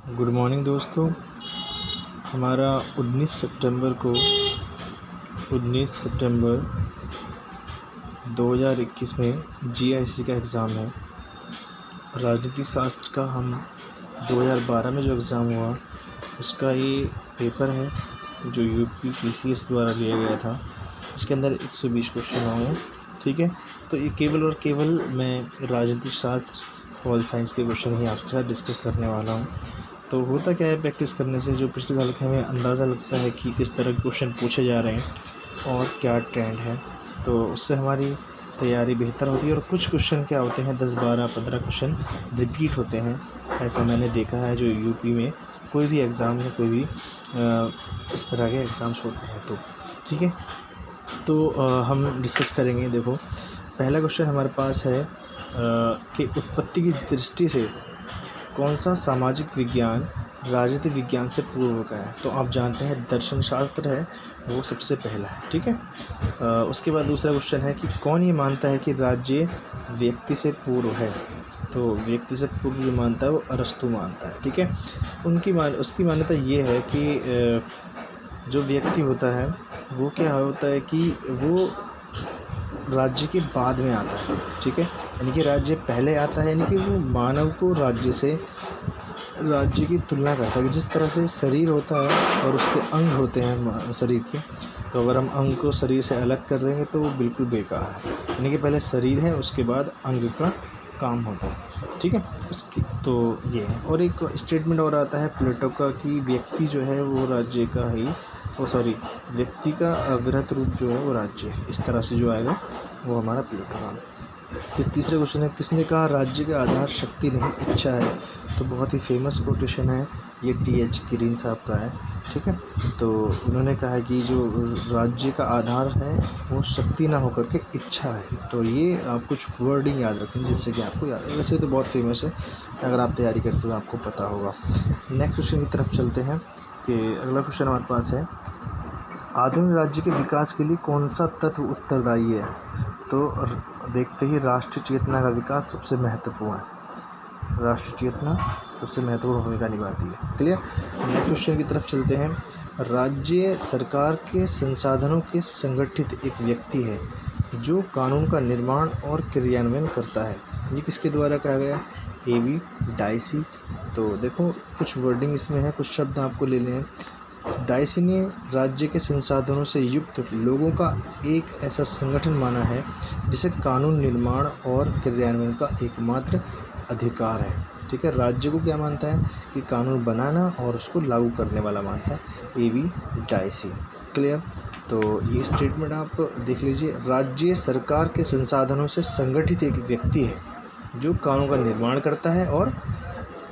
Good morning दोस्तों। हमारा 19 सितंबर 2021 में जीआईसी का एग्ज़ाम है। राजनीति शास्त्र का हम 2012 में जो एग्ज़ाम हुआ उसका ये पेपर है जो यूपी पीसीएस द्वारा लिया गया था। इसके अंदर 120 क्वेश्चन होंगे, ठीक है। तो ये केवल और केवल मैं राजनीति शास्त्र पॉल साइंस के क्वेश्चन ही आपके साथ डिस्कस करने वाला हूँ। तो होता क्या है, प्रैक्टिस करने से जो पिछले साल के हमें अंदाज़ा लगता है कि किस तरह के क्वेश्चन पूछे जा रहे हैं और क्या ट्रेंड है, तो उससे हमारी तैयारी बेहतर होती है। और कुछ क्वेश्चन क्या होते हैं 10, 12, 15 क्वेश्चन रिपीट होते हैं, ऐसा मैंने देखा है। जो यूपी में कोई भी एग्ज़ाम है, कोई भी इस तरह के एग्ज़ाम्स होते हैं, तो ठीक है। तो हम डिस्कस करेंगे। देखो, पहला क्वेश्चन हमारे पास है कि उत्पत्ति की दृष्टि से कौन सा सामाजिक विज्ञान राजनीति विज्ञान से पूर्व का है। तो आप जानते हैं दर्शन शास्त्र है वो सबसे पहला है, ठीक है। उसके बाद दूसरा क्वेश्चन है कि कौन ये मानता है कि राज्य व्यक्ति से पूर्व है। तो व्यक्ति से पूर्व जो मानता है वो अरस्तु मानता है, ठीक है। उसकी मान्यता ये है कि जो व्यक्ति होता है वो क्या होता है कि वो राज्य के बाद में आता है, ठीक है। यानी कि राज्य पहले आता है, यानी कि वो मानव को राज्य की तुलना करता है। जिस तरह से शरीर होता है और उसके अंग होते हैं शरीर के, तो अगर हम अंग को शरीर से अलग कर देंगे तो वो बिल्कुल बेकार है। यानी कि पहले शरीर है, उसके बाद अंग का काम होता है, ठीक है। उसकी तो ये है। और एक स्टेटमेंट और आता है प्लेटो का कि व्यक्ति जो है वो राज्य का ही व्यक्ति का वृहत रूप जो है वो राज्य है। इस तरह से जो आएगा वो हमारा प्लेटो का। तीसरे क्वेश्चन है, किसने कहा राज्य का आधार शक्ति नहीं इच्छा है। तो बहुत ही फेमस कोटेशन है ये, टी.एच. ग्रीन साहब का है, ठीक है। तो उन्होंने कहा है कि जो राज्य का आधार है वो शक्ति ना होकर के इच्छा है। तो ये आप कुछ वर्डिंग याद रखें जिससे कि आपको याद है। वैसे तो बहुत फेमस है, अगर आप तैयारी करते हो तो आपको पता होगा। नेक्स्ट क्वेश्चन की तरफ चलते हैं कि अगला क्वेश्चन हमारे पास है, आधुनिक राज्य के विकास के लिए कौन सा तत्व उत्तरदायी है। तो देखते ही राष्ट्रीय चेतना का विकास सबसे महत्वपूर्ण है। राष्ट्रीय चेतना सबसे महत्वपूर्ण भूमिका निभाती है। क्लियर। नेक्स्ट क्वेश्चन की तरफ चलते हैं, राज्य सरकार के संसाधनों के संगठित एक व्यक्ति है जो कानून का निर्माण और क्रियान्वयन करता है। ये किसके द्वारा कहा गया? ए.वी. डाइसी। तो देखो कुछ वर्डिंग इसमें है, कुछ शब्द आपको लेने हैं। डाइसी ने राज्य के संसाधनों से युक्त लोगों का एक ऐसा संगठन माना है जिसे कानून निर्माण और क्रियान्वयन का एकमात्र अधिकार है, ठीक है। राज्य को क्या मानता है कि कानून बनाना और उसको लागू करने वाला मानता है ए.वी. डाइसी। क्लियर। तो ये स्टेटमेंट आप देख लीजिए, राज्य सरकार के संसाधनों से संगठित एक व्यक्ति है जो कानून का निर्माण करता है और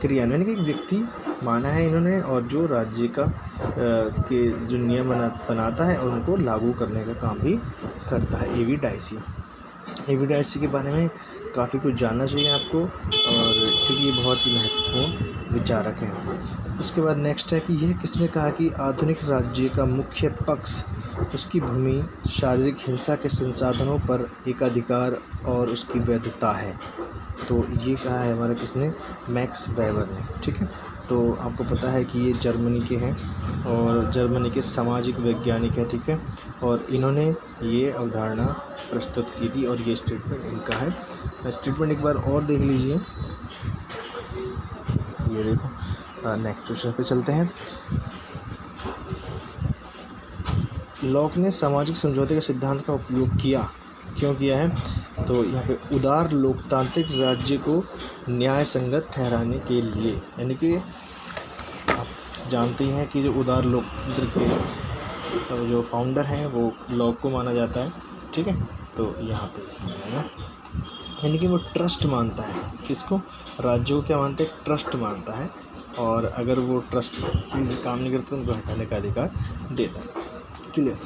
क्रियान्वयन के एक व्यक्ति माना है इन्होंने, और जो राज्य का के जो नियम बनाता है और उनको लागू करने का काम भी करता है ए.वी. डाइसी। ए.वी. डाइसी के बारे में काफ़ी कुछ जानना चाहिए आपको, और क्योंकि ये बहुत ही महत्वपूर्ण विचारक हैं। उसके बाद नेक्स्ट है कि यह किसने कहा कि आधुनिक राज्य का मुख्य पक्ष उसकी भूमि, शारीरिक हिंसा के संसाधनों पर एकाधिकार और उसकी वैधता है। तो ये कहा है हमारे किसने? मैक्स वेबर ने, ठीक है। तो आपको पता है कि ये जर्मनी के हैं और जर्मनी के सामाजिक वैज्ञानिक हैं, ठीक है। और इन्होंने ये अवधारणा प्रस्तुत की थी और ये स्टेटमेंट इनका है। स्टेटमेंट एक बार और देख लीजिए, ये देखो। नेक्स्ट क्वेश्चन पे चलते हैं। लॉक ने सामाजिक समझौते के सिद्धांत का उपयोग क्यों किया है? तो यहाँ पे उदार लोकतांत्रिक राज्य को न्याय संगत ठहराने के लिए, यानी कि आप जानते हैं कि जो उदार लोकतंत्र के जो फाउंडर हैं वो लॉक को माना जाता है, ठीक है। तो यहाँ पे यानी कि वो ट्रस्ट मानता है, किसको? राज्य को क्या मानता है? ट्रस्ट मानता है, और अगर वो ट्रस्ट सही से काम नहीं करते तो उनको हटाने का अधिकार देता है। क्लियर।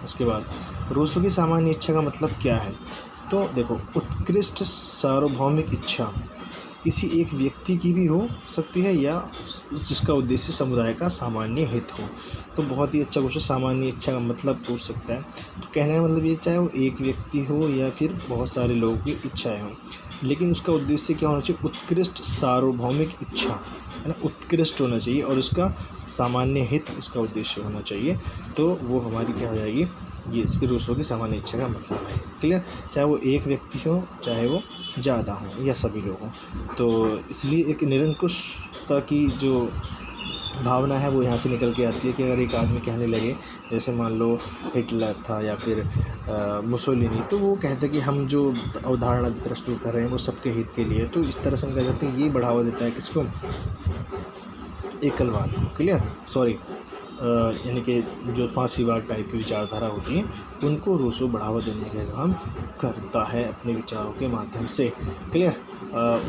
उसके बाद रूसो की सामान्य इच्छा का मतलब क्या है? तो देखो, उत्कृष्ट सार्वभौमिक इच्छा किसी एक व्यक्ति की भी हो सकती है या जिसका उद्देश्य समुदाय का सामान्य हित हो। तो बहुत ही अच्छा क्वेश्चन, सामान्य इच्छा का मतलब पूछ सकता है। तो कहने का मतलब ये, चाहे वो एक व्यक्ति हो या फिर बहुत सारे लोगों की इच्छाएं हों, लेकिन उसका उद्देश्य क्या होना चाहिए? उत्कृष्ट सार्वभौमिक इच्छा, है ना, उत्कृष्ट होना चाहिए और उसका सामान्य हित उसका उद्देश्य होना चाहिए। तो वो हमारी क्या हो जाएगी? ये इसके रूसो की सामान्य इच्छा का मतलब है। क्लियर? चाहे वो एक व्यक्ति हो, चाहे वो ज़्यादा हो या सभी लोग हों। तो इसलिए एक निरंकुशता की जो भावना है वो यहाँ से निकल के आती है कि अगर एक आदमी कहने लगे, जैसे मान लो हिटलर था या फिर मुसोलिनी, तो वो कहते कि हम जो अवधारणा प्रस्तुत कर रहे हैं वो सबके हित के लिए। तो इस तरह से हम कह सकते हैं ये बढ़ावा देता है किसको? एकलवाद को। क्लियर? सॉरी, यानी कि जो फांसीवाद टाइप की विचारधारा होती है उनको रूसो बढ़ावा देने का काम करता है अपने विचारों के माध्यम से। क्लियर?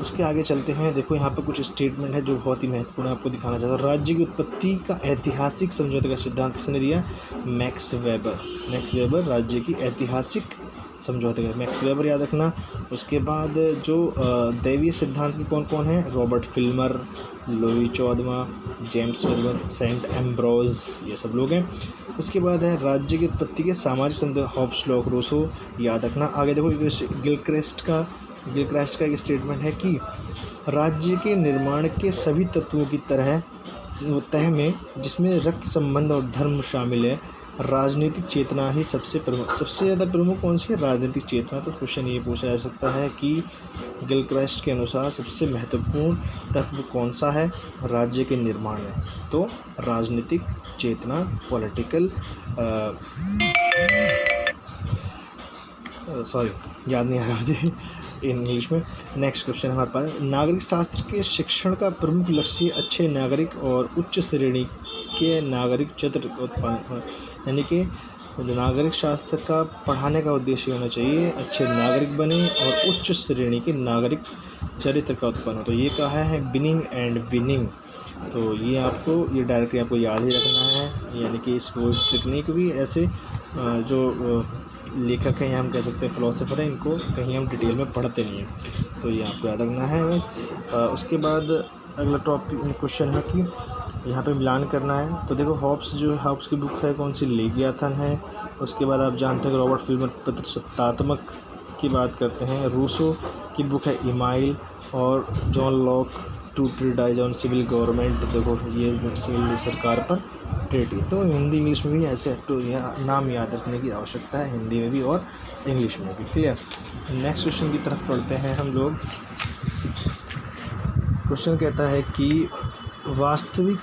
उसके आगे चलते हैं। देखो यहाँ पर कुछ स्टेटमेंट है जो बहुत ही महत्वपूर्ण आपको दिखाना चाहता हूँ। राज्य की उत्पत्ति का ऐतिहासिक समझौते का सिद्धांत किसने दिया? Max weber. मैक्स वेबर राज्य की ऐतिहासिक समझौते का, मैक्स वेबर याद रखना। उसके बाद जो दैवीय सिद्धांत के कौन कौन है? रॉबर्ट फिल्मर, लुई चौदवा, जेम्स वेबर, सेंट एम्ब्रोज, ये सब लोग हैं। उसके बाद है राज्य की उत्पत्ति के सामाजिक सिद्धांत, हॉब्स, लॉक, रूसो, याद रखना। आगे देखो गिलक्रास्ट का एक स्टेटमेंट है कि राज्य के निर्माण के सभी तत्वों की तह में, जिसमें रक्त संबंध और धर्म शामिल है, राजनीतिक चेतना ही सबसे ज़्यादा प्रमुख कौन सी है? राजनीतिक चेतना। तो क्वेश्चन ये पूछा जा सकता है कि गिलक्रास्ट के अनुसार सबसे महत्वपूर्ण तत्व कौन सा है राज्य के निर्माण में? तो राजनीतिक चेतना, पॉलिटिकल सॉरी याद नहीं आ रहा मुझे इंग्लिश में। नेक्स्ट क्वेश्चन हमारे पास, नागरिक शास्त्र के शिक्षण का प्रमुख लक्ष्य अच्छे नागरिक और उच्च श्रेणी के नागरिक चरित्र उत्पादन, यानी कि नागरिक शास्त्र का पढ़ाने का उद्देश्य होना चाहिए अच्छे नागरिक बने और उच्च श्रेणी के नागरिक चरित्र का उत्पन्न हो। तो ये कहा है बिनिंग एंड विनिंग। तो ये डायरेक्टली आपको याद ही रखना है, यानी कि इस टेक्निक भी ऐसे जो लेखक हैं या हम कह सकते हैं फिलोसोफर हैं, इनको कहीं हम डिटेल में पढ़ते नहीं हैं। तो ये आपको याद रखना है बस। उसके बाद अगला टॉपिक क्वेश्चन है कि यहाँ पे मिलान करना है। तो देखो हॉब्स की बुक है कौन सी? लेवियाथन है। उसके बाद आप जानते हैं कि रॉबर्ट फिल्मर प्रजासत्तात्मक की बात करते हैं। रूसो की बुक है इमाइल, और John Locke two treatise on civil government. देखो ये सिविल सरकार पर ट्रीटी। तो हिंदी इंग्लिश में भी ऐसे तो नाम याद रखने की आवश्यकता है, हिंदी में भी और इंग्लिश में भी। क्लियर? नेक्स्ट क्वेश्चन की तरफ पढ़ते हैं हम लोग। क्वेश्चन कहता है कि वास्तविक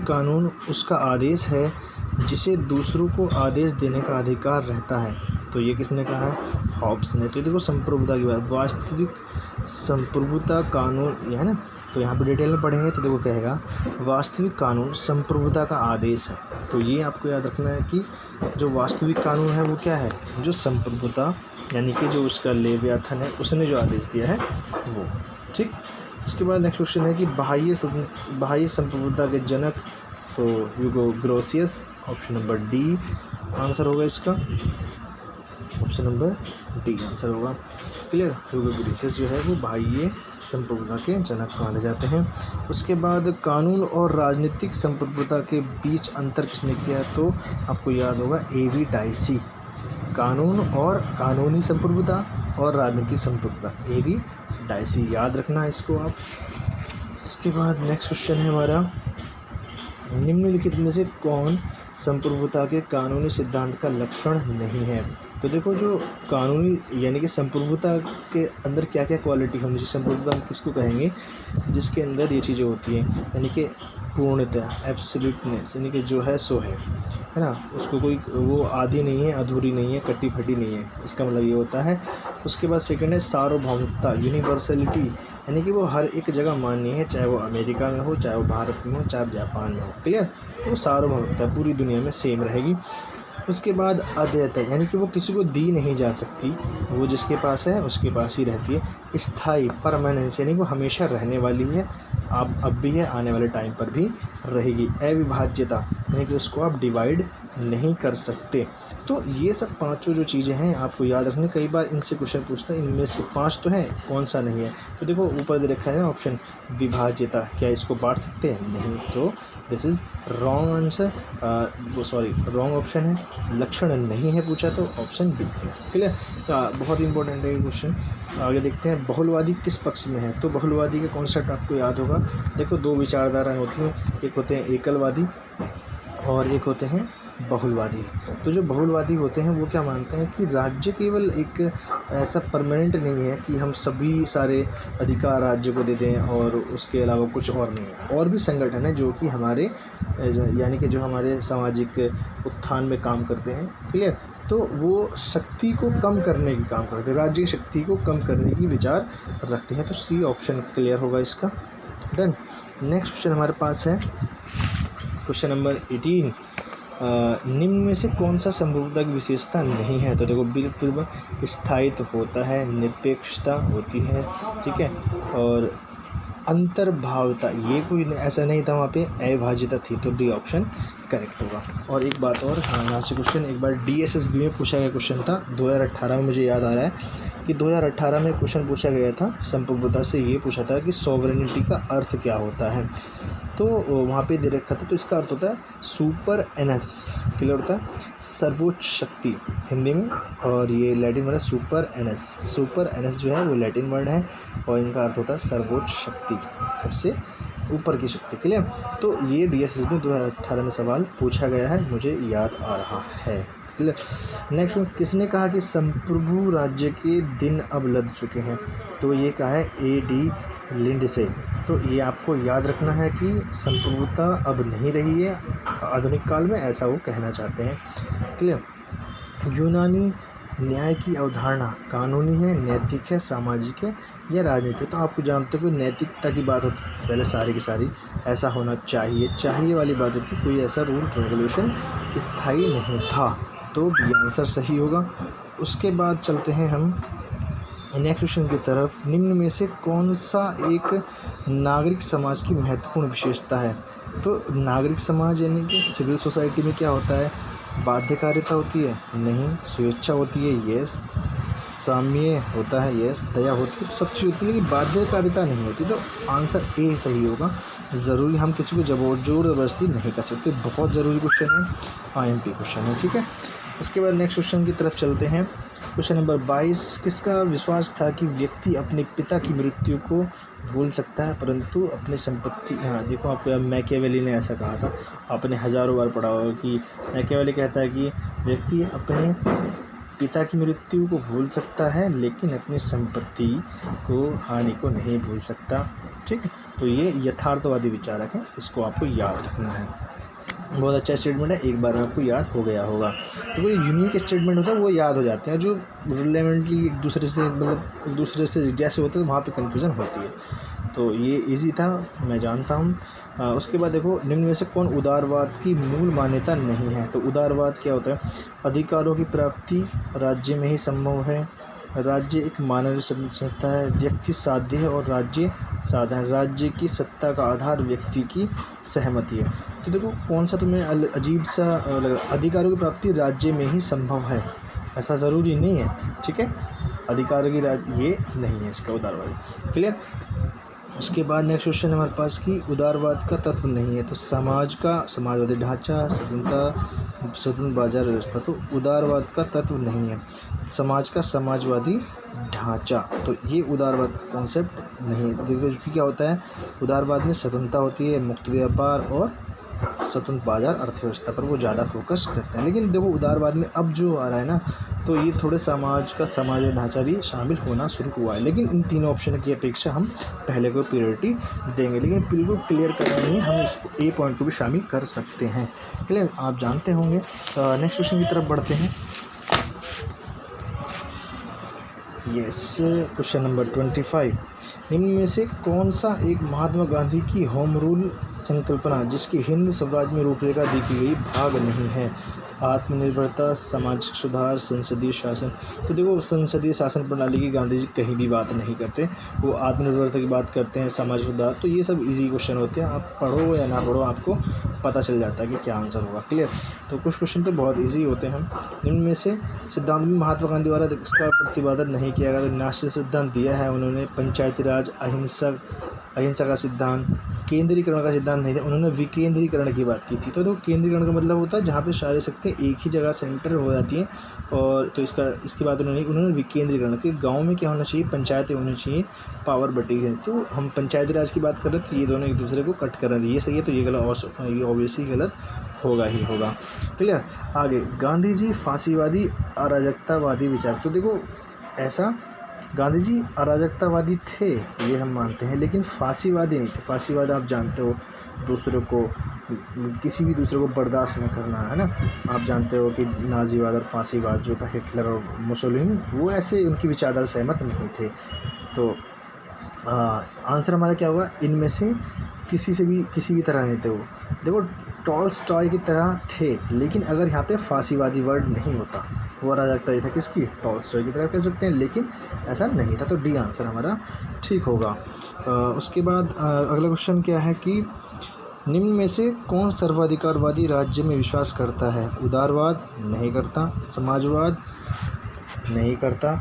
कानून उसका आदेश है जिसे दूसरों को आदेश देने का अधिकार रहता है। तो ये किसने कहा है? हॉब्स ने। तो देखो संप्रभुता की बात, वास्तविक संप्रभुता कानून, ये है ना। तो यहाँ पे डिटेल में पढ़ेंगे तो देखो कहेगा वास्तविक कानून संप्रभुता का आदेश है। तो ये आपको याद रखना है कि जो वास्तविक कानून है वो क्या है? जो संप्रभुता, यानी कि जो उसका लेवियाथन है उसने जो आदेश दिया है वो। ठीक। इसके बाद नेक्स्ट क्वेश्चन है कि बाह्य संप्रभुता के जनक। तो ह्यूगो ग्रोसियस, ऑप्शन नंबर डी आंसर होगा इसका। ऑप्शन नंबर डी आंसर होगा। क्लियर? ह्यूगो ग्रोसियस जो है वो बाह्य संप्रभुता के जनक माने जाते हैं। उसके बाद कानून और राजनीतिक संप्रभुता के बीच अंतर किसने किया? तो आपको याद होगा एवी डाइसी। कानून और कानूनी संप्रभुता और राजनीतिक संप्रभुता, एवी डाइसी, याद रखना है इसको आप। इसके बाद नेक्स्ट क्वेश्चन है हमारा, निम्नलिखित में से कौन संप्रभुता के कानूनी सिद्धांत का लक्षण नहीं है? तो देखो जो कानूनी यानी कि संप्रभुता के अंदर क्या क्या क्वालिटी होनी चाहिए, संप्रभुता हम किसको कहेंगे? जिसके अंदर ये चीज़ें होती हैं, यानी कि पूर्णतः, एब्सोल्यूटनेस, यानी कि जो है सो है ना, उसको कोई वो आधी नहीं है, अधूरी नहीं है, कट्टी फटी नहीं है, इसका मतलब ये होता है। उसके बाद सेकंड है सार्वभौमिकता, यूनिवर्सलिटी, यानी कि वो हर एक जगह मान्य है, चाहे वो अमेरिका में हो, चाहे वो भारत में हो, चाहे जापान में हो। क्लियर? तो सार्वभौमिकता पूरी दुनिया में सेम रहेगी। उसके बाद अद्वैत, यानी कि वो किसी को दी नहीं जा सकती, वो जिसके पास है उसके पास ही रहती है। स्थायी, परमानेंस, यानी वो हमेशा रहने वाली है, आप अब भी है, आने वाले टाइम पर भी रहेगी। अविभाज्यता यानी कि उसको आप डिवाइड नहीं कर सकते। तो ये सब पांचों जो चीज़ें हैं आपको याद रखनी। कई बार इनसे क्वेश्चन पूछता है इनमें से 5 तो है, कौन सा नहीं है। तो देखो ऊपर दे रखा है ना ऑप्शन विभाज्यता, क्या इसको बांट सकते हैं? नहीं, तो दिस इज़ रॉन्ग आंसर, वो सॉरी रॉन्ग ऑप्शन है। लक्षण नहीं है पूछा तो ऑप्शन बी है। क्लियर? बहुत इंपॉर्टेंट है ये क्वेश्चन। आगे देखते हैं बहुलवादी किस पक्ष में है। तो बहुलवादी का कॉन्सेप्ट आपको याद होगा। देखो दो विचारधाराएं होती हैं, एक होते हैं एकलवादी और एक होते हैं बहुलवादी। तो जो बहुलवादी होते हैं वो क्या मानते हैं कि राज्य केवल एक ऐसा परमानेंट नहीं है कि हम सभी सारे अधिकार राज्य को दे दें और उसके अलावा कुछ और नहीं है। और भी संगठन है जो कि हमारे यानी कि जो हमारे सामाजिक उत्थान में काम करते हैं। क्लियर? तो वो शक्ति को कम करने की काम करते हैं, राज्य की शक्ति को कम करने की विचार रखते हैं। तो सी ऑप्शन क्लियर होगा इसका। डन। नेक्स्ट क्वेश्चन हमारे पास है क्वेश्चन नंबर 18। निम्न में से कौन सा संभवतः की विशेषता नहीं है? तो देखो बिल्कुल स्थायित्व होता है, निरपेक्षता होती है, ठीक है, और अंतर्भावता, ये कोई ऐसा नहीं था, वहाँ पे अविभाज्यता थी। तो डी ऑप्शन करेक्ट होगा। और एक बात और, हाँ यहाँ से क्वेश्चन एक बार DSSB में पूछा गया क्वेश्चन था 2018 में। मुझे याद आ रहा है कि 2018 में क्वेश्चन पूछा गया था, संप्रभुता से ये पूछा था कि सॉवरेनिटी का अर्थ क्या होता है। तो वहाँ पे दे रखा था, तो इसका अर्थ होता है सुपर एनस। क्लियर होता है सर्वोच्च शक्ति हिंदी में, और ये लैटिन वर्ड है सुपर एनस। सुपर एनस जो है वो लैटिन वर्ड है और इनका अर्थ होता है सर्वोच्च शक्ति, सबसे ऊपर की शक्ति। क्लियर? तो ये DSSB में 2018 में सवाल पूछा गया है, मुझे याद आ रहा है। क्लियर? नेक्स्ट, किसने कहा कि संप्रभु राज्य के दिन अब लद चुके हैं? तो ये कहा है AD लिंडसे। तो ये आपको याद रखना है कि संप्रभुता अब नहीं रही है आधुनिक काल में, ऐसा वो कहना चाहते हैं। क्लियर? यूनानी न्याय की अवधारणा कानूनी है, नैतिक है, सामाजिक है या राजनीतिक? तो आपको जानते हो कि नैतिकता की बात होती है पहले, सारी की सारी ऐसा होना चाहिए वाली बात होती है। कोई ऐसा रूल रेगुलेशन स्थायी नहीं था। तो बी आंसर सही होगा। उसके बाद चलते हैं हम नेक्स्ट क्वेश्चन की तरफ। निम्न में से कौन सा एक नागरिक समाज की महत्वपूर्ण विशेषता है? तो नागरिक समाज यानी कि सिविल सोसाइटी में क्या होता है? बाध्यकारिता होती है? नहीं। स्वेच्छा होती है? यस। साम्य होता है? यस। दया होती है? सब चीज़ होती है, लेकिन बाध्यकारिता नहीं होती। तो आंसर ए सही होगा। ज़रूरी हम किसी को ज़बरदस्ती नहीं कर सकते। बहुत ज़रूरी क्वेश्चन है, IMP क्वेश्चन है, ठीक है। उसके बाद नेक्स्ट क्वेश्चन की तरफ चलते हैं। Question number 22। किसका विश्वास था कि व्यक्ति अपने पिता की मृत्यु को भूल सकता है परंतु अपनी संपत्ति, हाँ देखो आपको मैकियावेली ने ऐसा कहा था, आपने हज़ारों बार पढ़ा होगा कि मैकियावेली कहता है कि व्यक्ति अपने पिता की मृत्यु को भूल सकता है लेकिन अपनी संपत्ति को, हानि को नहीं भूल सकता। ठीक है, तो ये यथार्थवादी विचारक है, इसको आपको याद रखना है। बहुत अच्छा स्टेटमेंट है, एक बार आपको याद हो गया होगा। तो कोई यूनिक स्टेटमेंट होता है वो याद हो जाते हैं, जो रिलेवेंटली एक दूसरे से मतलब एक दूसरे से जैसे होते हैं वहाँ पे कन्फ्यूज़न होती है। तो ये इजी था, मैं जानता हूँ। उसके बाद देखो, निम्न में से कौन उदारवाद की मूल मान्यता नहीं है? तो उदारवाद क्या होता है? अधिकारों की प्राप्ति राज्य में ही संभव है, राज्य एक मानवीय संस्था है, व्यक्ति साध्य है और राज्य साधन, राज्य की सत्ता का आधार व्यक्ति की सहमति है। तो देखो कौन सा तुम्हें अजीब सा लगा? अधिकारों की प्राप्ति राज्य में ही संभव है, ऐसा ज़रूरी नहीं है, ठीक है। अधिकारों की ये नहीं है इसका उदारवाद। क्लियर? उसके बाद नेक्स्ट क्वेश्चन हमारे पास कि उदारवाद का तत्व नहीं है। तो समाज का समाजवादी ढांचा, स्वतंत्र बाजार व्यवस्था। तो उदारवाद का तत्व नहीं है समाज का समाजवादी ढांचा, तो ये उदारवाद का कॉन्सेप्ट नहीं है। देखो क्या होता है, उदारवाद में स्वतंत्रता होती है, मुक्त व्यापार और स्वतंत्र बाजार अर्थव्यवस्था पर वो ज़्यादा फोकस करते हैं। लेकिन देखो उदारवाद में अब जो आ रहा है ना, तो ये थोड़े समाज का समाज ढांचा भी शामिल होना शुरू हुआ है। लेकिन इन तीनों ऑप्शन की अपेक्षा हम पहले को प्रायोरिटी देंगे, लेकिन बिल्कुल क्लियर करना नहीं, हम इसको ए पॉइंट को भी शामिल कर सकते हैं। क्लियर? आप जानते होंगे। नेक्स्ट क्वेश्चन की तरफ बढ़ते हैं। Yes, question number 25। निम्न में से कौन सा एक महात्मा गांधी की होम रूल संकल्पना जिसकी हिंद स्वराज में रूपरेखा देखी गई भाग नहीं है? आत्मनिर्भरता, सामाजिक सुधार, संसदीय शासन। तो देखो, संसदीय शासन प्रणाली की गांधी जी कहीं भी बात नहीं करते, वो आत्मनिर्भरता की बात करते हैं, सामाजिक सुधार। तो ये सब इजी क्वेश्चन होते हैं, आप पढ़ो या ना पढ़ो आपको पता चल जाता है कि क्या आंसर होगा। क्लियर? तो कुछ क्वेश्चन तो बहुत ईजी होते हैं। इनमें से सिद्धांत में महात्मा गांधी द्वारा इसका प्रतिपादन नहीं किया गया। तो नास्तिक सिद्धांत दिया है उन्होंने, पंचायती राज, अहिंसा का सिद्धांत, केंद्रीकरण का सिद्धांत नहीं था, उन्होंने विकेंद्रीकरण की बात की थी। तो केंद्रीकरण का मतलब होता है जहाँ पे सारी शक्तियाँ एक ही जगह सेंटर हो जाती हैं, और तो इसकी बात उन्होंने विकेंद्रीकरण के गांव में क्या होना चाहिए, पंचायतें होनी चाहिए, पावर बटी है। तो हम पंचायती राज की बात कर रहे हैं, तो ये दोनों एक दूसरे को कट कर रहे हैं, ये सही है, तो ये गलत, और ये ऑब्वियसली गलत होगा ही होगा। क्लियर? आगे, गांधी जी फांसीवादी अराजकतावादी विचार। तो देखो, ऐसा गांधी जी अराजकतावादी थे ये हम मानते हैं, लेकिन फांसीवादी नहीं थे। फांसीवाद आप जानते हो, दूसरे को, किसी भी दूसरे को बर्दाश्त न करना, है ना। आप जानते हो कि नाजीवाद और फांसीवाद जो था, हिटलर और मुसोलिनी, वो ऐसे उनकी विचारधारा सहमत नहीं थे। तो आंसर हमारा क्या होगा? इनमें से किसी भी तरह नहीं थे वो। देखो, टॉलस्टॉय की तरह थे, लेकिन अगर यहाँ पे फांसीवादी वर्ड नहीं होता, वो अराजकता था किसकी? टॉलस्टॉय की तरह कह सकते हैं, लेकिन ऐसा नहीं था। तो डी आंसर हमारा ठीक होगा। उसके बाद अगला क्वेश्चन क्या है कि निम्न में से कौन सर्वाधिकारवादी राज्य में विश्वास करता है? उदारवाद नहीं करता, समाजवाद नहीं करता,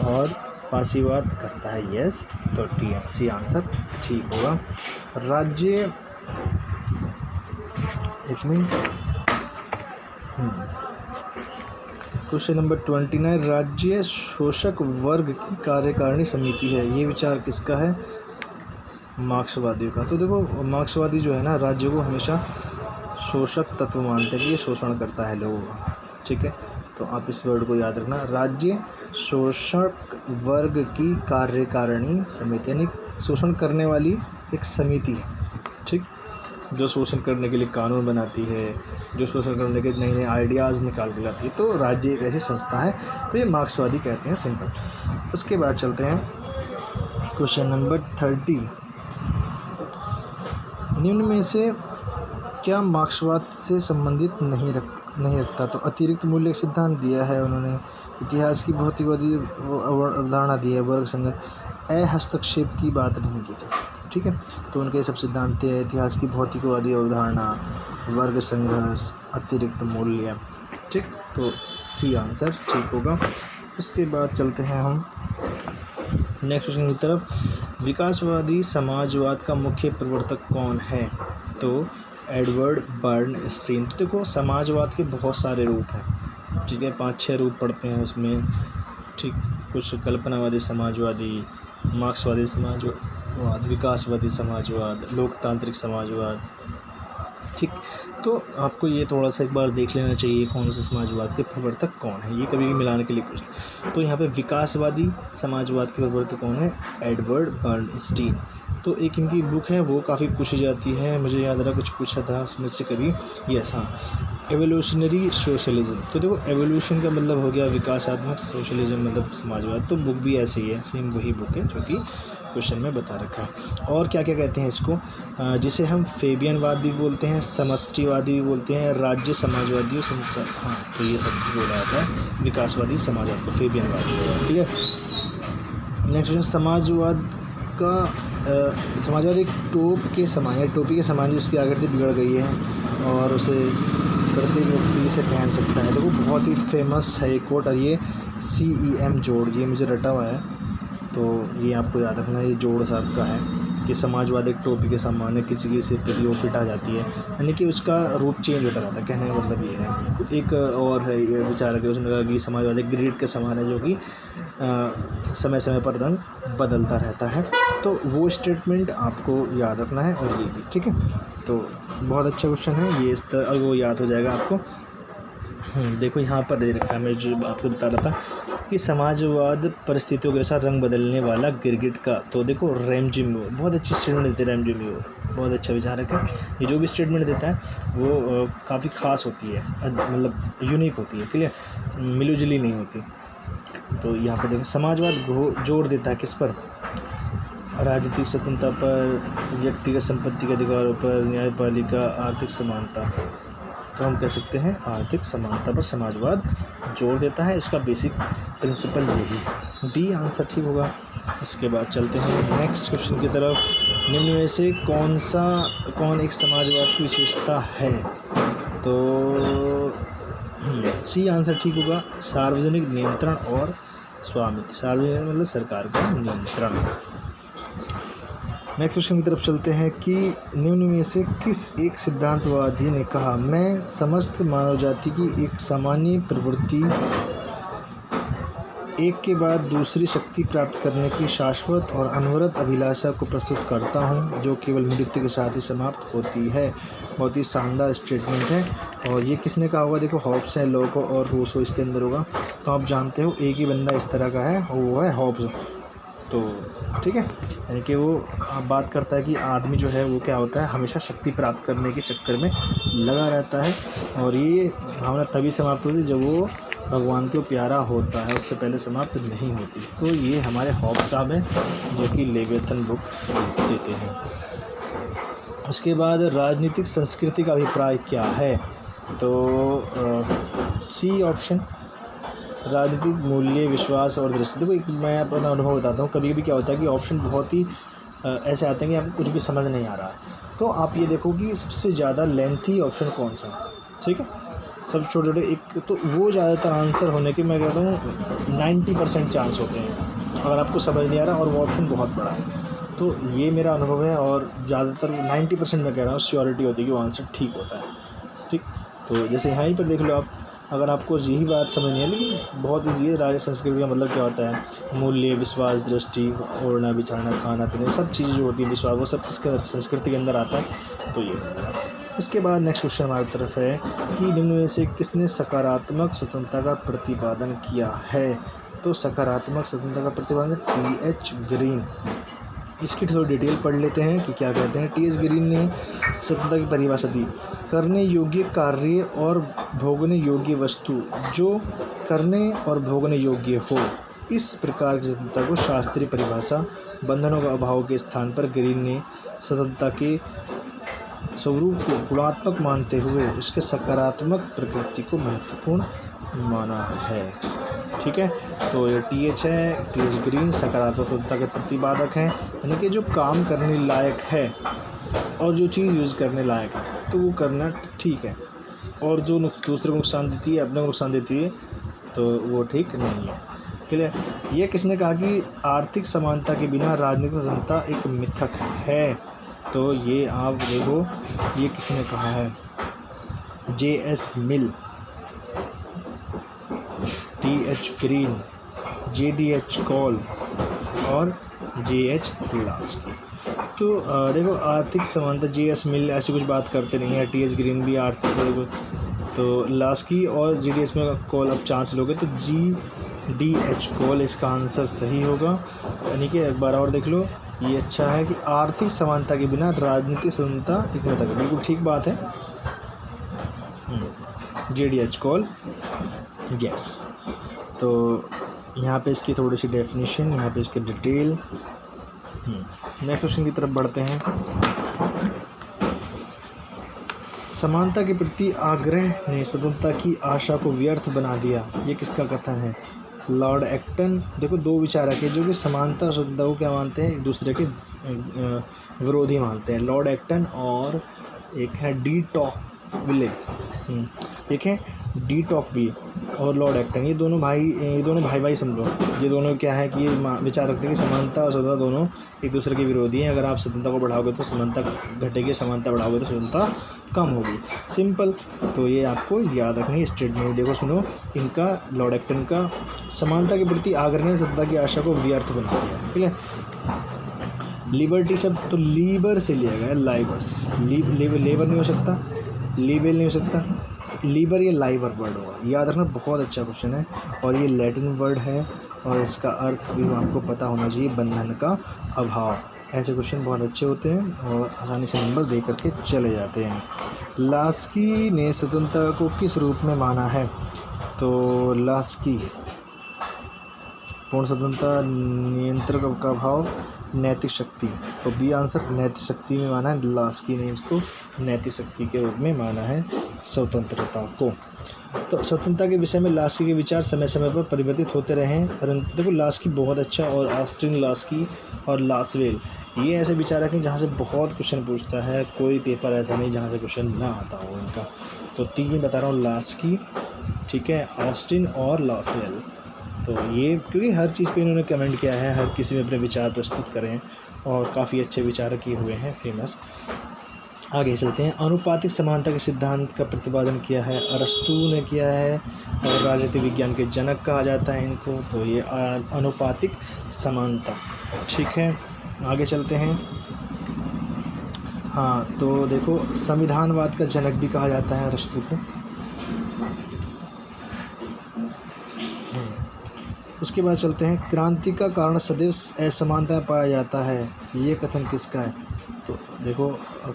और फांसीवाद करता है। यस, तो सी आंसर ठीक होगा। राज्य, एक मिनट, क्वेश्चन नंबर 29, राज्य शोषक वर्ग की कार्यकारिणी समिति है, ये विचार किसका है? मार्क्सवादियों का। तो देखो, मार्क्सवादी जो है ना, राज्य को हमेशा शोषक तत्व मानते हैं कि ये शोषण करता है लोगों का। ठीक है, तो आप इस वर्ड को याद रखना, राज्य शोषक वर्ग की कार्यकारिणी समिति, यानी शोषण करने वाली एक समिति है। ठीक, जो शोषण करने के लिए कानून बनाती है, जो शोषण करने के नए नए आइडियाज़ निकाल के लाती है, तो राज्य एक ऐसी संस्था है, तो ये मार्क्सवादी कहते हैं, सिंपल। उसके बाद चलते हैं क्वेश्चन नंबर 30, निम्न में से क्या मार्क्सवाद से संबंधित नहीं रखता? तो अतिरिक्त मूल्य एक सिद्धांत दिया है उन्होंने, इतिहास की भौतिकवादी अवधारणा दी है, वर्ग संघ, हस्तक्षेप की बात नहीं की थी। ठीक है, तो उनके सब सिद्धांत है, इतिहास की भौतिकवादी अवधारणा, वर्ग संघर्ष, अतिरिक्त मूल्य। ठीक, तो सी आंसर ठीक होगा। उसके बाद चलते हैं हम नेक्स्ट क्वेश्चन की तरफ। विकासवादी समाजवाद का मुख्य प्रवर्तक कौन है? तो एडवर्ड बर्नस्टीन। तो देखो, समाजवाद के बहुत सारे रूप हैं, ठीक है, 5-6 रूप पढ़ते हैं उसमें। ठीक, कुछ कल्पनावादी समाजवादी, मार्क्सवादी समाजवाद, विकासवादी समाजवाद, लोकतांत्रिक समाजवाद। ठीक, तो आपको ये थोड़ा सा एक बार देख लेना चाहिए कौन से समाजवाद के प्रवर्तक कौन है, ये कभी भी मिलाने के लिए पूछ। तो यहाँ पे विकासवादी समाजवाद के प्रवर्तक कौन है? Edward Bernstein. तो एक इनकी बुक है, वो काफ़ी पूछी जाती है, मुझे याद रहा कुछ पूछा था उसमें से कभी। यस, हाँ, एवोल्यूशनरी सोशलिज्म। तो देखो, एवोल्यूशन का मतलब हो गया विकासात्मक, सोशलिज्म मतलब समाजवाद। तो बुक भी ऐसे ही है, सेम वही बुक है जो कि क्वेश्चन में बता रखा है। और क्या क्या कहते हैं इसको, जिसे हम फेबियनवाद भी बोलते हैं, समष्टिवादी भी बोलते हैं, राज्य समाजवादी और हाँ, तो ये सब बोला जाता है विकासवादी समाजवाद को, फेबियनवाद। ठीक है, नेक्स्ट समाजवाद का समाजवाद एक टोप के समान है, टोपी के समान जिसकी आकृति बिगड़ गई है और उसे प्रत्येक व्यक्ति इसे पहन सकता है। तो वो बहुत ही फेमस है एक कोट, और ये CEM जोड़, ये मुझे रटा हुआ है, तो ये आपको याद रखना, ये जोड़ साहब का है कि समाजवाद एक टोपी के समान है, किसी की सिर पर वो फिट आ जाती है, यानी कि उसका रूप चेंज होता रहता है, कहने का मतलब ये है। एक और है ये विचार है, उसने कहा कि समाजवाद एक ग्रेड के समान है जो कि समय समय पर रंग बदलता रहता है। तो वो स्टेटमेंट आपको याद रखना है, और ये भी। ठीक है, तो बहुत अच्छा क्वेश्चन है ये, इस तरह वो याद हो जाएगा आपको। देखो, यहाँ पर दे रखा है, मैं जो आपको बता रहा था कि समाजवाद परिस्थितियों के अनुसार रंग बदलने वाला गिरगिट का। तो देखो, रैमजी म्योर बहुत अच्छी स्टेटमेंट देते हैं, रैमजी म्योर बहुत अच्छा विचारक है। ये जो भी स्टेटमेंट देता है वो काफ़ी ख़ास होती है, मतलब यूनिक होती है, क्लियर, मिलूजुली नहीं होती। तो यहाँ पर देखो, समाजवाद जोर देता है किस पर? राजनीतिक स्वतंत्रता पर, व्यक्तिगत संपत्ति के अधिकारों पर, न्यायपालिका, आर्थिक समानता। तो हम कह सकते हैं आर्थिक समानता पर समाजवाद जोर देता है। इसका बेसिक प्रिंसिपल यही, डी आंसर ठीक होगा। इसके बाद चलते हैं नेक्स्ट क्वेश्चन की तरफ। निम्न में से कौन एक समाजवाद की विशेषता है? तो सी आंसर ठीक होगा, सार्वजनिक नियंत्रण और स्वामित्व। सार्वजनिक मतलब सरकार का नियंत्रण। नेक्स्ट क्वेश्चन की तरफ चलते हैं कि निम्न में से किस एक सिद्धांतवादी ने कहा, मैं समस्त मानव जाति की एक सामान्य प्रवृत्ति, एक के बाद दूसरी शक्ति प्राप्त करने की शाश्वत और अनवरत अभिलाषा को प्रस्तुत करता हूं, जो केवल मृत्यु के साथ ही समाप्त होती है। बहुत ही शानदार स्टेटमेंट है। और ये किसने कहा होगा? देखो हॉब्स है, लोको और रूसो इसके अंदर होगा। तो आप जानते हो एक ही बंदा इस तरह का है, वो है हॉब्स। तो ठीक है, यानी कि वो बात करता है कि आदमी जो है वो क्या होता है, हमेशा शक्ति प्राप्त करने के चक्कर में लगा रहता है, और ये भावना तभी समाप्त होती है जब वो भगवान को प्यारा होता है, उससे पहले समाप्त नहीं होती। तो ये हमारे हॉब्स साहब हैं जो कि लेवियथन बुक देते हैं। उसके बाद राजनीतिक संस्कृति का अभिप्राय क्या है? तो सी ऑप्शन, राजनीतिक मूल्य, विश्वास और दृष्टि। देखो एक मैं अपना अनुभव बताता हूँ। कभी कभी क्या होता है कि ऑप्शन बहुत ही ऐसे आते हैं कि आपको कुछ भी समझ नहीं आ रहा है, तो आप ये देखो कि सबसे ज़्यादा लेंथी ऑप्शन कौन सा है। ठीक है, सब छोटे छोटे एक, तो वो ज़्यादातर आंसर होने के मैं कहता हूँ 90% चांस होते हैं, अगर आपको समझ नहीं आ रहा और वो ऑप्शन बहुत बड़ा है। तो ये मेरा अनुभव है, और ज़्यादातर 90% मैं कह रहा हूँ श्योरिटी होती है कि वो आंसर ठीक होता है। ठीक, तो जैसे यहाँ पर देख लो आप, अगर आपको यही बात समझ नहीं है, लेकिन बहुत ईजी है। राज्य संस्कृति का मतलब क्या होता है? मूल्य, विश्वास, दृष्टि, ओढ़ना, बिछाना, खाना पीना, सब चीज़ जो होती है विश्वास, वो सब किसके संस्कृति के अंदर आता है। तो ये इसके बाद नेक्स्ट क्वेश्चन हमारी तरफ है कि निम्न में से किसने सकारात्मक स्वतंत्रता का प्रतिपादन किया है? तो सकारात्मक स्वतंत्रता का प्रतिपादन टी.एच. ग्रीन। इसकी थोड़ी डिटेल पढ़ लेते हैं कि क्या कहते हैं। टी.एच. ग्रीन ने स्वतंत्रता की परिभाषा दी, करने योग्य कार्य और भोगने योग्य वस्तु जो करने और भोगने योग्य हो। इस प्रकार की स्वतंत्रता को शास्त्रीय परिभाषा, बंधनों का अभाव के स्थान पर ग्रीन ने स्वतंत्रता के स्वरूप को गुणात्मक मानते हुए उसके सकारात्मक प्रकृति को महत्वपूर्ण माना है। ठीक है, तो ये टी.एच. है, टी.एच. ग्रीन सकारात्मक स्वतंत्रता के प्रतिपादक हैं, यानी कि जो काम करने लायक है और जो चीज़ यूज़ करने लायक है तो वो करना ठीक है, और जो दूसरे को नुकसान देती है, अपने को नुकसान देती है, तो वो ठीक नहीं है। क्लियर? ये किसने कहा कि आर्थिक समानता के बिना राजनीतिक स्वतंत्रता एक मिथक है? तो ये आप देखो, ये किसने कहा है? जे.एस. मिल, टी.एच. ग्रीन, जे.डी.एच. कॉल और जे.एच. लास्की। तो देखो आर्थिक समानता, जे.एस. मिल ऐसी कुछ बात करते नहीं है, टी.एच. ग्रीन भी आर्थिक, देखो तो लास्की और जे.डी.एच. में कॉल अब चांस लोगे तो जी.डी.एच. कॉल इसका आंसर सही होगा। यानी कि एक बार और देख लो, ये अच्छा है कि आर्थिक समानता के बिना राजनीतिक स्वतंत्रता एक मिथक है। बिल्कुल ठीक बात है, जे.डी.एच. Call, yes. तो यहाँ पे इसकी थोड़ी सी डेफिनेशन, यहाँ पे इसकी डिटेल। नेक्स्ट क्वेश्चन की तरफ बढ़ते हैं। समानता के प्रति आग्रह ने स्वतंत्रता की आशा को व्यर्थ बना दिया, ये किसका कथन है? Lord Acton. देखो दो विचारक है जो कि समानता और स्वतंत्रता को क्या मानते हैं, एक दूसरे के विरोधी मानते हैं, लॉर्ड एक्टन और एक है डी टॉकविले। एक है डी टॉकविले और लॉर्ड एक्टन, ये दोनों भाई समझो। ये दोनों क्या है कि ये विचार रखते हैं कि समानता और स्वतंत्रता दोनों एक दूसरे के विरोधी हैं। अगर आप स्वतंत्रता को बढ़ाओगे तो समानता घटेगी, समानता बढ़ाओगे तो स्वतंत्रता कम होगी, सिंपल। तो ये आपको याद रखनी स्टेटमेंट। देखो सुनो, इनका लॉर्ड एक्टन का समानता के प्रति आग्रह ने स्वतंत्रता की आशा को व्यर्थ बना दिया। ठीक है, लिबर्टी शब्द तो लीबर से लिया गया, लाइबर से। लेबर नहीं हो सकता, लीबेल नहीं हो सकता, लीबर ये लाइबर वर्ड होगा, याद रखना, बहुत अच्छा क्वेश्चन है। और ये लैटिन वर्ड है और इसका अर्थ भी आपको पता होना चाहिए, बंधन का अभाव। ऐसे क्वेश्चन बहुत अच्छे होते हैं और आसानी से नंबर दे करके चले जाते हैं। लास्की ने स्वतंत्रता को किस रूप में माना है? तो लास्की पूर्ण स्वतंत्रता, नियंत्रण का अभाव, नैतिक शक्ति। तो बी आंसर नैतिक शक्ति में माना है, लास्की ने इसको नैतिक शक्ति के रूप में माना है स्वतंत्रता को। तो स्वतंत्रता के विषय में लास्की के विचार समय समय पर परिवर्तित होते रहे हैं, परंतु देखो लास्की बहुत अच्छा, और ऑस्टिन, लास्की और लासवेल ये ऐसे विचारक हैं जहाँ से बहुत क्वेश्चन पूछता है, कोई पेपर ऐसा नहीं जहाँ से क्वेश्चन ना आता हो इनका। तो 3 बता रहा हूँ, लास्की, ठीक है, ऑस्टिन और लासवेल। तो ये क्योंकि हर चीज़ पे इन्होंने कमेंट किया है, हर किसी में अपने विचार प्रस्तुत करें और काफ़ी अच्छे विचारक ये हुए हैं फेमस। आगे चलते हैं। अनुपातिक समानता के सिद्धांत का प्रतिपादन किया है अरस्तु ने किया है, और राजनीतिक विज्ञान के जनक कहा जाता है इनको। तो ये अनुपातिक समानता, ठीक है। आगे चलते हैं। हाँ, तो देखो संविधानवाद का जनक भी कहा जाता है अरस्तु को। उसके बाद चलते हैं। क्रांति का कारण सदैव असमानता पाया जाता है, ये कथन किसका है? तो देखो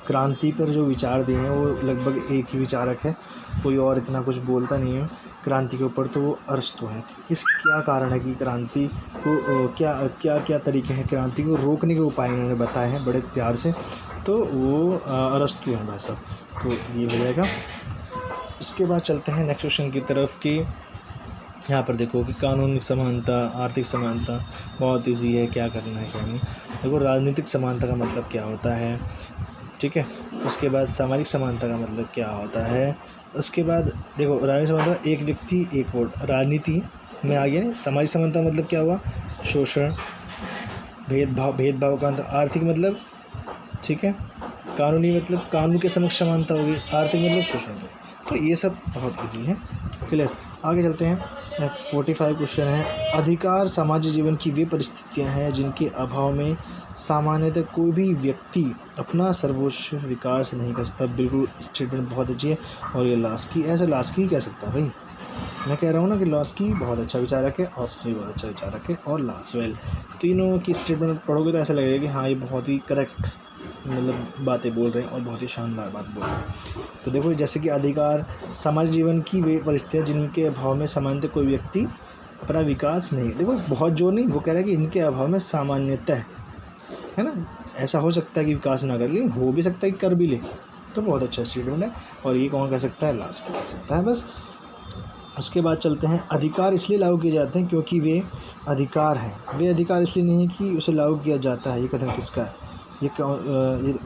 क्रांति पर जो विचार दिए हैं वो लगभग एक ही विचारक है, कोई और इतना कुछ बोलता नहीं है क्रांति के ऊपर, तो वो अरस्तु है। किस क्या कारण है कि क्रांति को क्या तरीके हैं क्रांति को रोकने के उपाय इन्होंने बताए हैं बड़े प्यार से, तो वो अरस्तु है भाई साहब। तो ये हो जाएगा। उसके बाद चलते हैं नेक्स्ट क्वेश्चन की तरफ कि यहाँ पर देखो कि कानूनिक समानता, आर्थिक समानता बहुत ईजी है, क्या करना है क्या नहीं। देखो राजनीतिक समानता का मतलब क्या होता है, ठीक है। उसके बाद सामाजिक समानता का मतलब क्या होता है। उसके बाद देखो राजनीतिक समानता एक व्यक्ति एक वोट, राजनीति में आ गया। सामाजिक समानता मतलब क्या हुआ, शोषण, भेदभाव का अंत। आर्थिक मतलब, ठीक है, कानूनी मतलब कानून के समक्ष समानता होगी, आर्थिक मतलब शोषण। तो ये सब बहुत ईजी है, क्लियर। आगे चलते हैं। 45 क्वेश्चन है। अधिकार सामाजिक जीवन की वे परिस्थितियां हैं जिनके अभाव में सामान्यतः कोई भी व्यक्ति अपना सर्वोच्च विकास नहीं कर सकता। बिल्कुल स्टेटमेंट बहुत अच्छी है, और ये लास्की, ऐसे लास्की ही कह सकता है भाई। मैं कह रहा हूँ ना कि लास्की बहुत अच्छा विचारक है, ऑस्टिन बहुत अच्छा विचारक है, और लासवेल। तीनों की स्टेटमेंट पढ़ोगे तो ऐसा लगेगा कि हाँ ये बहुत ही करेक्ट मतलब बातें बोल रहे हैं और बहुत ही शानदार बात बोल रहे हैं। तो देखो जैसे कि अधिकार सामाजिक जीवन की वे परिस्थितियाँ जिनके अभाव में सामान्यतः कोई व्यक्ति अपना विकास नहीं, देखो बहुत जोर नहीं, वो कह रहा है कि इनके अभाव में सामान्यतः, है ना, ऐसा हो सकता है कि विकास ना कर, लेकिन हो भी सकता है कि कर भी ले। तो बहुत अच्छा स्टेटमेंट है, और ये कौन कह सकता है, लास्की कह सकता है बस। उसके बाद चलते हैं। अधिकार इसलिए लागू किए जाते हैं क्योंकि वे अधिकार हैं, वे अधिकार इसलिए नहीं कि उसे लागू किया जाता है, ये कथन किसका है? ये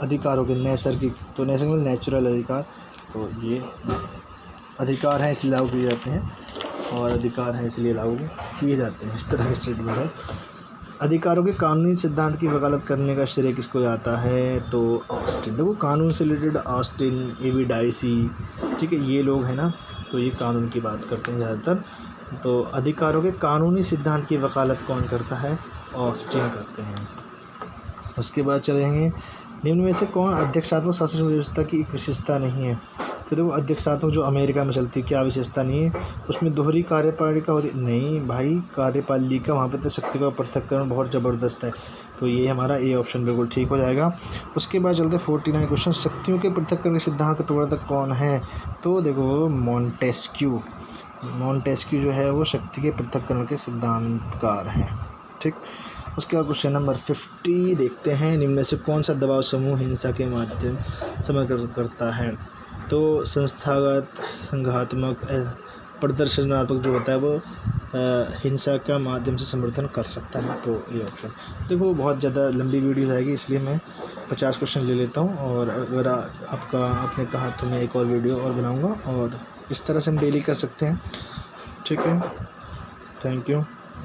अधिकार हो गए नैसर्गिक, तो नैसर्गिक मतलब नेचुरल अधिकार। तो ये अधिकार हैं इसलिए लागू किए जाते हैं, और अधिकार हैं इसलिए लागू किए जाते हैं, इस तरह के स्टेटमेंट है। अधिकारों के कानूनी सिद्धांत की वकालत करने का श्रेय किसको जाता है? तो ऑस्टिन। देखो कानून से रिलेटेड ऑस्टिन, एवी डाइसी, ठीक है, ये लोग हैं ना, तो ये कानून की बात करते हैं ज़्यादातर। तो अधिकारों के कानूनी सिद्धांत की वकालत कौन करता है? ऑस्टिन करते हैं। उसके बाद चलेंगे। निम्न में से कौन अध्यक्षात्मक शासन व्यवस्था की एक विशेषता नहीं है? तो देखो अध्यक्षात्मक जो अमेरिका में चलती है, क्या विशेषता नहीं है उसमें? दोहरी कार्यपालिका होती नहीं भाई, कार्यपालिका वहाँ पे तो शक्ति का पृथक्करण बहुत ज़बरदस्त है। तो ये हमारा ए ऑप्शन बिल्कुल ठीक हो जाएगा। उसके बाद चलते 49 क्वेश्चन। शक्तियों के पृथक्करण के सिद्धांत के प्रवर्तक कौन है? तो देखो मॉन्टेस्क्यू। मॉन्टेस्क्यू जो है वो शक्ति के पृथक्करण के सिद्धांतकार हैं, ठीक। उसके बाद क्वेश्चन नंबर 50 देखते हैं। निम्न में से कौन सा दबाव समूह हिंसा के माध्यम समर्थन करता है? तो संस्थागत, संघात्मक, प्रदर्शनात्मक जो होता है वो हिंसा का माध्यम से समर्थन कर सकता है। तो ये ऑप्शन। देखो बहुत ज़्यादा लंबी वीडियो जाएगी, इसलिए मैं 50 क्वेश्चन ले लेता हूँ, और अगर आपने कहा तो मैं एक और वीडियो और बनाऊँगा, और इस तरह से हम डेली कर सकते हैं, ठीक है। Thank you.